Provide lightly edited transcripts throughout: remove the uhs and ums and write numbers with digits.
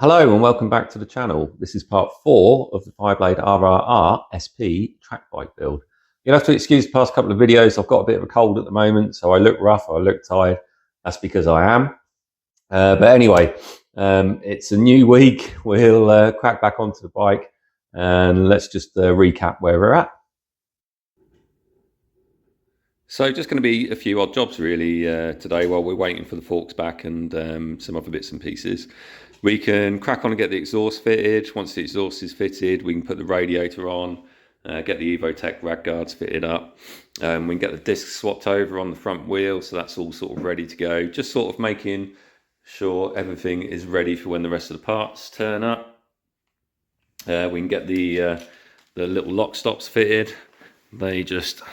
Hello and welcome back to the channel. This is part 4 of the Fireblade RRR SP track bike build. You'll have to excuse the past couple of videos. I've got a bit of a cold at the moment, so I look rough, I look tired. That's because I am. But anyway, it's a new week. We'll crack back onto the bike and let's just recap where we're at. So just going to be a few odd jobs really today while we're waiting for the forks back and some other bits and pieces. We can crack on and get the exhaust fitted. Once the exhaust is fitted, we can put the radiator on, get the evotech rad guards fitted up. We can get the discs swapped over on the front wheel, so that's all sort of ready to go. Just sort of making sure everything is ready for when the rest of the parts turn up. We can get the little lock stops fitted. They just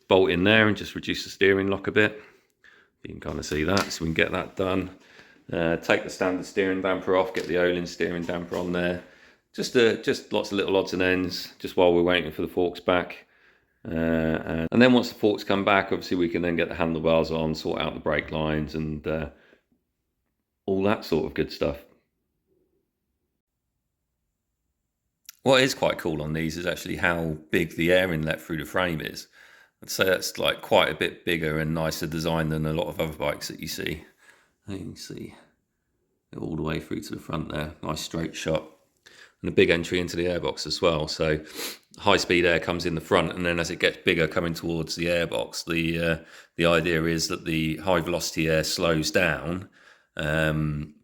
bolt in there and just reduce the steering lock a bit. You can kind of see that, so we can get that done. Take the standard steering damper off, get the Olin steering damper on there. Just lots of little odds and ends, just while we're waiting for the forks back. And then once the forks come back, obviously we can then get the handlebars on, sort out the brake lines and all that sort of good stuff. What is quite cool on these is actually how big the air inlet through the frame is. I'd say that's like quite a bit bigger and nicer design than a lot of other bikes that you see. You can see it all the way through to the front there. Nice straight shot. And a big entry into the airbox as well. So high speed air comes in the front, and then as it gets bigger coming towards the airbox, the idea is that the high velocity air slows down. And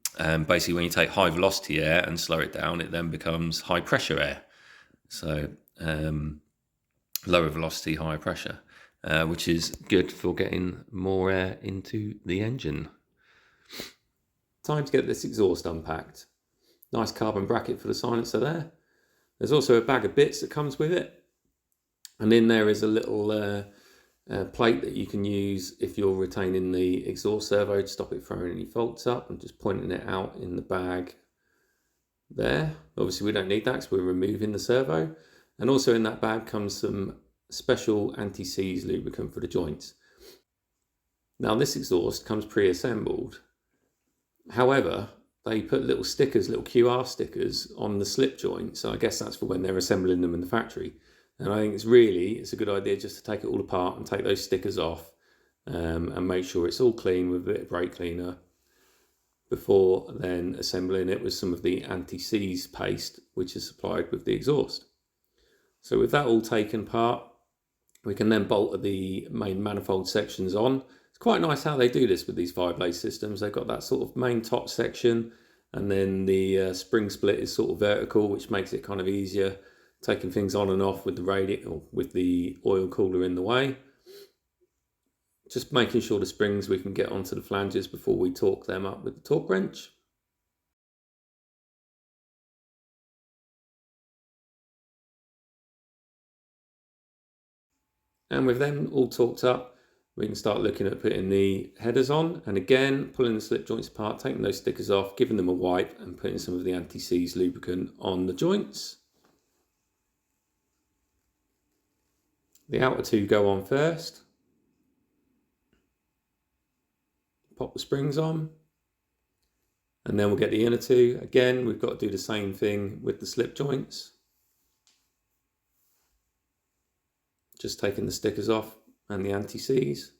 basically when you take high velocity air and slow it down, it then becomes high pressure air. So lower velocity, higher pressure, which is good for getting more air into the engine. Time to get this exhaust unpacked. Nice carbon bracket for the silencer there. There's also a bag of bits that comes with it. And in there is a little plate that you can use if you're retaining the exhaust servo to stop it throwing any faults up. I'm just pointing it out in the bag there. Obviously we don't need that because we're removing the servo. And also in that bag comes some special anti-seize lubricant for the joints. Now this exhaust comes pre-assembled. However, they put little stickers, little QR stickers on the slip joint. So I guess that's for when they're assembling them in the factory. And I think it's a good idea just to take it all apart and take those stickers off and make sure it's all clean with a bit of brake cleaner before then assembling it with some of the anti-seize paste, which is supplied with the exhaust. So with that all taken apart, we can then bolt the main manifold sections on. It's quite nice how they do this with these Fireblade systems. They've got that sort of main top section, and then the spring split is sort of vertical, which makes it kind of easier taking things on and off with the radiator or with the oil cooler in the way. Just making sure the springs we can get onto the flanges before we torque them up with the torque wrench. And with them all torqued up, we can start looking at putting the headers on, and again pulling the slip joints apart, taking those stickers off, giving them a wipe and putting some of the anti-seize lubricant on the joints. The outer two go on first. Pop the springs on, and then we'll get the inner two. Again, we've got to do the same thing with the slip joints. Just taking the stickers off and the anti-seize.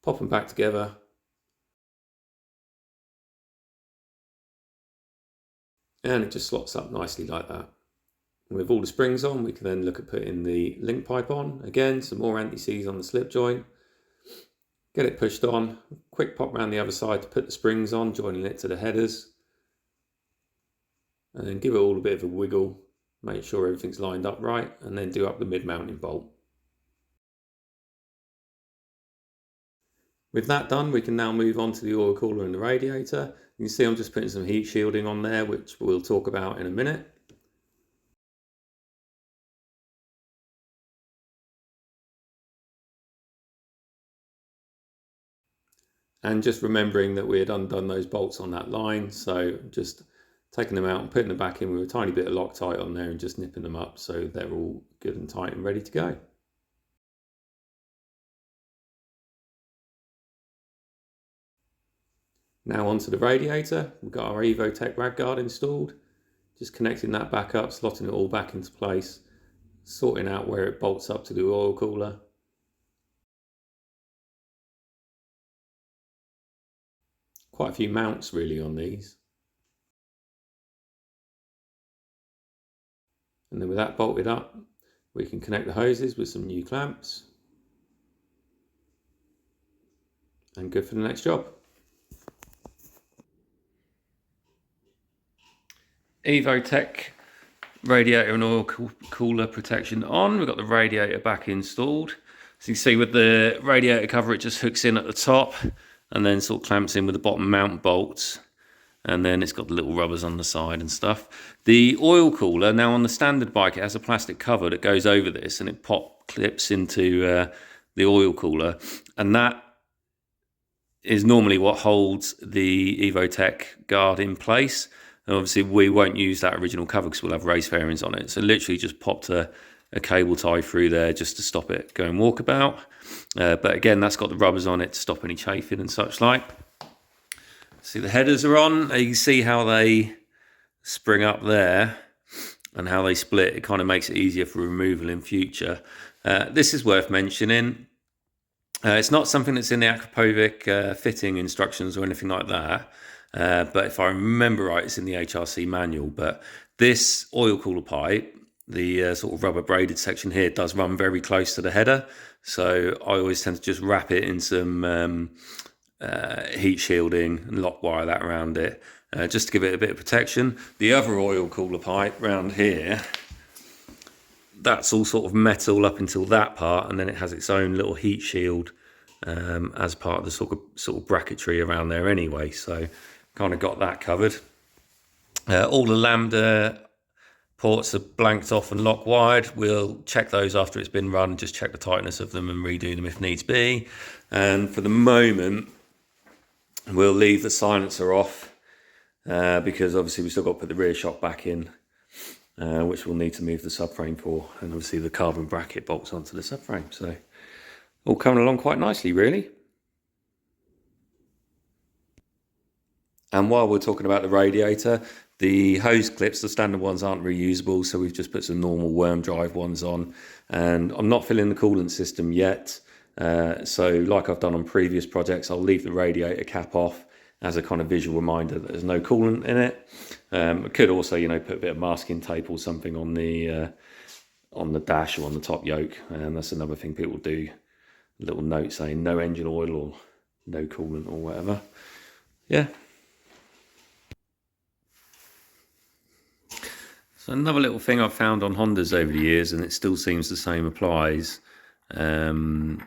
Pop them back together. And it just slots up nicely like that. And with all the springs on, we can then look at putting the link pipe on. Again, some more anti-seize on the slip joint. Get it pushed on. Quick pop around the other side to put the springs on, joining it to the headers. And then give it all a bit of a wiggle. Make sure everything's lined up right, and then do up the mid-mounting bolt. With that done, we can now move on to the oil cooler and the radiator. You can see I'm just putting some heat shielding on there, which we'll talk about in a minute. And just remembering that we had undone those bolts on that line, so just taking them out and putting them back in with a tiny bit of Loctite on there and just nipping them up so they're all good and tight and ready to go. Now onto the radiator. We've got our evotech rad guard installed. Just connecting that back up, slotting it all back into place, sorting out where it bolts up to the oil cooler. Quite a few mounts really on these. And then with that bolted up, we can connect the hoses with some new clamps. And good for the next job. Evotech radiator and oil cooler protection on. We've got the radiator back installed. So you can see with the radiator cover, it just hooks in at the top and then sort of clamps in with the bottom mount bolts. And then it's got the little rubbers on the side and stuff. The oil cooler, now on the standard bike, it has a plastic cover that goes over this and it clips into the oil cooler. And that is normally what holds the evotech guard in place. And obviously we won't use that original cover because we'll have race fairings on it. So literally just popped a cable tie through there just to stop it going walkabout. But again, that's got the rubbers on it to stop any chafing and such like. See, the headers are on. You can see how they spring up there and how they split. It kind of makes it easier for removal in future. This is worth mentioning. It's not something that's in the Akrapovic fitting instructions or anything like that. But if I remember right, it's in the HRC manual. But this oil cooler pipe, the sort of rubber braided section here, does run very close to the header. So I always tend to just wrap it in some heat shielding and lock wire that around it, just to give it a bit of protection. The other oil cooler pipe round here, that's all sort of metal up until that part, and then it has its own little heat shield as part of the sort of bracketry around there anyway. So kind of got that covered. All the lambda ports are blanked off and lock wired. We'll check those after it's been run, just check the tightness of them and redo them if needs be. And for the moment, we'll leave the silencer off because obviously we've still got to put the rear shock back in, which we'll need to move the subframe for. And obviously the carbon bracket bolts onto the subframe. So all coming along quite nicely, really. And while we're talking about the radiator, the hose clips, the standard ones, aren't reusable, so we've just put some normal worm drive ones on. And I'm not filling the coolant system yet. So like I've done on previous projects, I'll leave the radiator cap off as a kind of visual reminder that there's no coolant in it. I could also, put a bit of masking tape or something on the dash or on the top yoke. And that's another thing people do. A little note saying no engine oil or no coolant or whatever. Yeah. So another little thing I've found on Hondas over the years, and it still seems the same applies, mainly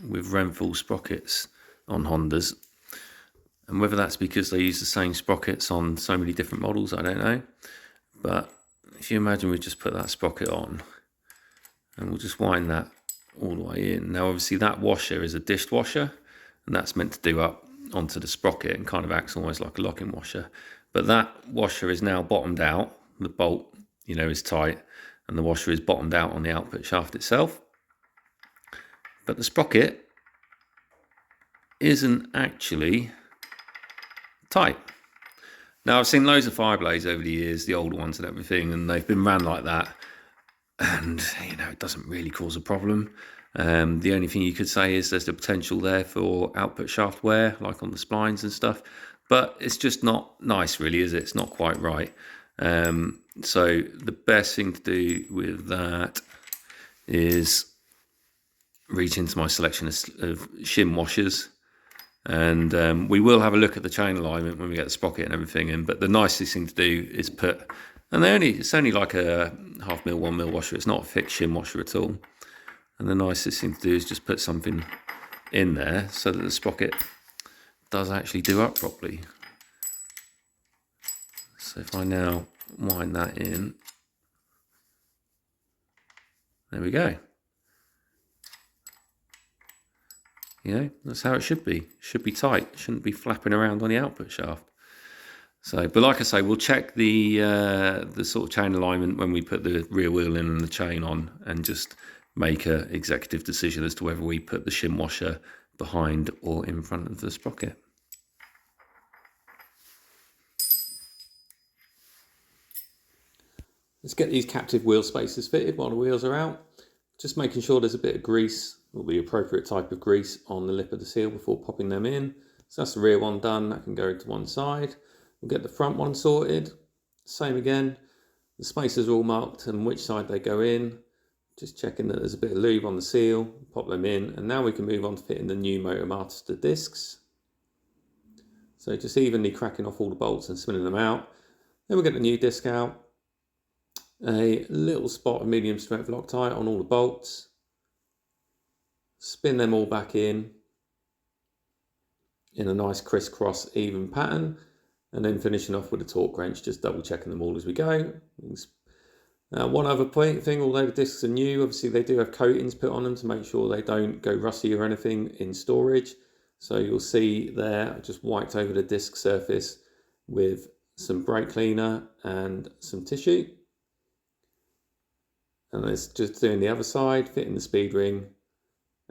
with Renthal sprockets on Hondas. And whether that's because they use the same sprockets on so many different models, I don't know. But if you imagine we just put that sprocket on, and we'll just wind that all the way in. Now obviously that washer is a dished washer, and that's meant to do up onto the sprocket and kind of acts almost like a locking washer. But that washer is now bottomed out. The bolt, is tight, and the washer is bottomed out on the output shaft itself. But the sprocket isn't actually tight. Now I've seen loads of Fireblades over the years, the older ones and everything, and they've been ran like that. And, it doesn't really cause a problem. The only thing you could say is there's the potential there for output shaft wear, like on the splines and stuff. But it's just not nice, really, is it? It's not quite right. So the best thing to do with that is reach into my selection of shim washers. And we will have a look at the chain alignment when we get the sprocket and everything in. But the nicest thing to do is put, and it's only like a 0.5 mil, 1 mil washer. It's not a fixed shim washer at all. And the nicest thing to do is just put something in there so that the sprocket does actually do up properly. So if I now wind that in, there we go. That's how it should be. It should be tight. It shouldn't be flapping around on the output shaft. So, but like I say, we'll check the sort of chain alignment when we put the rear wheel in and the chain on, and just make a executive decision as to whether we put the shim washer behind or in front of the sprocket. Let's get these captive wheel spacers fitted while the wheels are out. Just making sure there's a bit of grease, or the appropriate type of grease, on the lip of the seal before popping them in. So that's the rear one done, that can go to one side. We'll get the front one sorted. Same again, the spacers are all marked and which side they go in. Just checking that there's a bit of lube on the seal, pop them in, and now we can move on to fitting the new Motor Master discs. So just evenly cracking off all the bolts and spinning them out. Then we'll get the new disc out. A little spot of medium strength Loctite on all the bolts. Spin them all back in a nice crisscross even pattern, and then finishing off with a torque wrench, just double checking them all as we go. One other thing, although the discs are new, obviously they do have coatings put on them to make sure they don't go rusty or anything in storage. So you'll see there, I just wiped over the disc surface with some brake cleaner and some tissue. And let's just doing the other side, fitting the speed ring,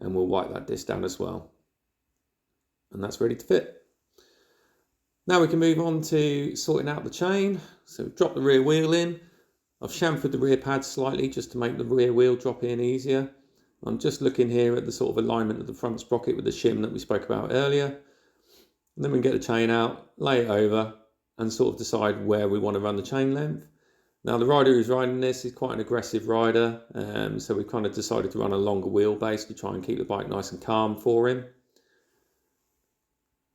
and we'll wipe that disc down as well. And that's ready to fit. Now we can move on to sorting out the chain. So we've dropped the rear wheel in. I've chamfered the rear pads slightly just to make the rear wheel drop in easier. I'm just looking here at the sort of alignment of the front sprocket with the shim that we spoke about earlier. And then we can get the chain out, lay it over, and sort of decide where we want to run the chain length. Now the rider who's riding this is quite an aggressive rider, so we kind of decided to run a longer wheelbase to try and keep the bike nice and calm for him.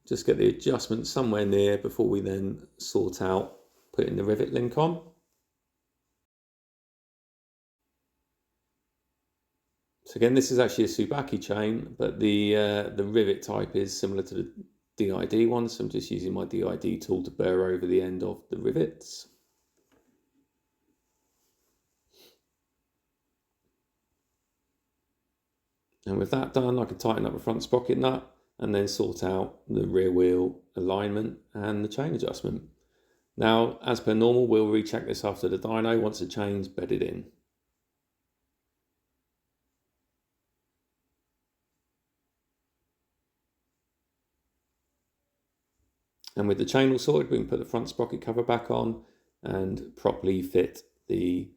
Just get the adjustment somewhere near before we then sort out putting the rivet link on. So again, this is actually a Tsubaki chain, but the rivet type is similar to the DID one, so I'm just using my DID tool to burr over the end of the rivets. And with that done, I can tighten up the front sprocket nut and then sort out the rear wheel alignment and the chain adjustment. Now, as per normal, we'll recheck this after the dyno once the chain's bedded in. And with the chain all sorted, we can put the front sprocket cover back on and properly fit the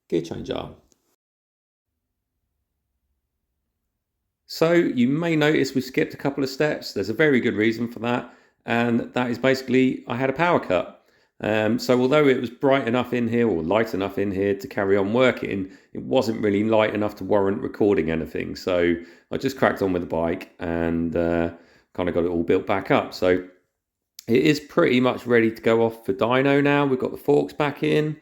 gear change arm. So you may notice we skipped a couple of steps. There's a very good reason for that, and that is basically I had a power cut. So although it was bright enough in here, or light enough in here to carry on working, it wasn't really light enough to warrant recording anything. So I just cracked on with the bike and kind of got it all built back up. So it is pretty much ready to go off for dyno now. We've got the forks back in.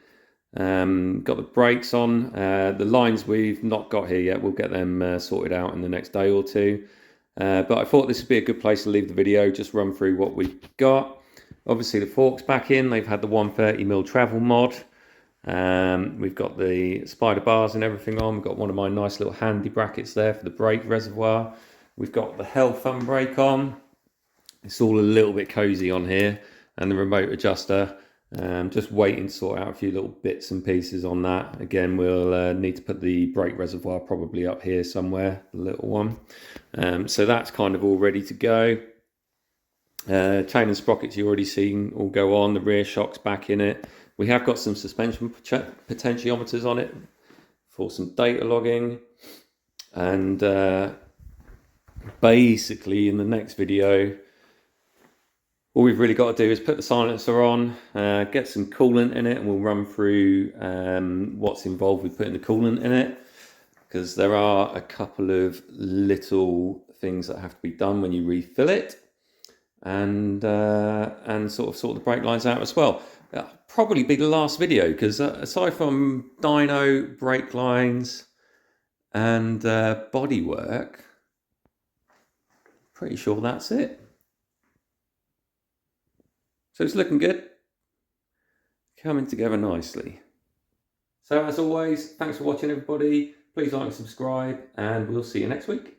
Got the brakes on. The lines we've not got here yet, we'll get them sorted out in the next day or two. But I thought this would be a good place to leave the video, just run through what we've got. Obviously the forks back in, they've had the 130mm travel mod. We've got the spider bars and everything on. We've got one of my nice little handy brackets there for the brake reservoir. We've got the Hell thumb brake on. It's all a little bit cozy on here, and the remote adjuster. Just waiting to sort out a few little bits and pieces on that. Again, we'll need to put the brake reservoir probably up here somewhere, the little one. So that's kind of all ready to go. Chain and sprockets you already seen all go on. The rear shock's back in it. We have got some suspension potentiometers on it for some data logging. And basically in the next video, all we've really got to do is put the silencer on, get some coolant in it, and we'll run through what's involved with putting the coolant in it, because there are a couple of little things that have to be done when you refill it, and sort of sort the brake lines out as well. That'll probably be the last video, because aside from dyno, brake lines, and bodywork, pretty sure that's it. So it's looking good, coming together nicely. So as always, thanks for watching everybody. Please like and subscribe, and we'll see you next week.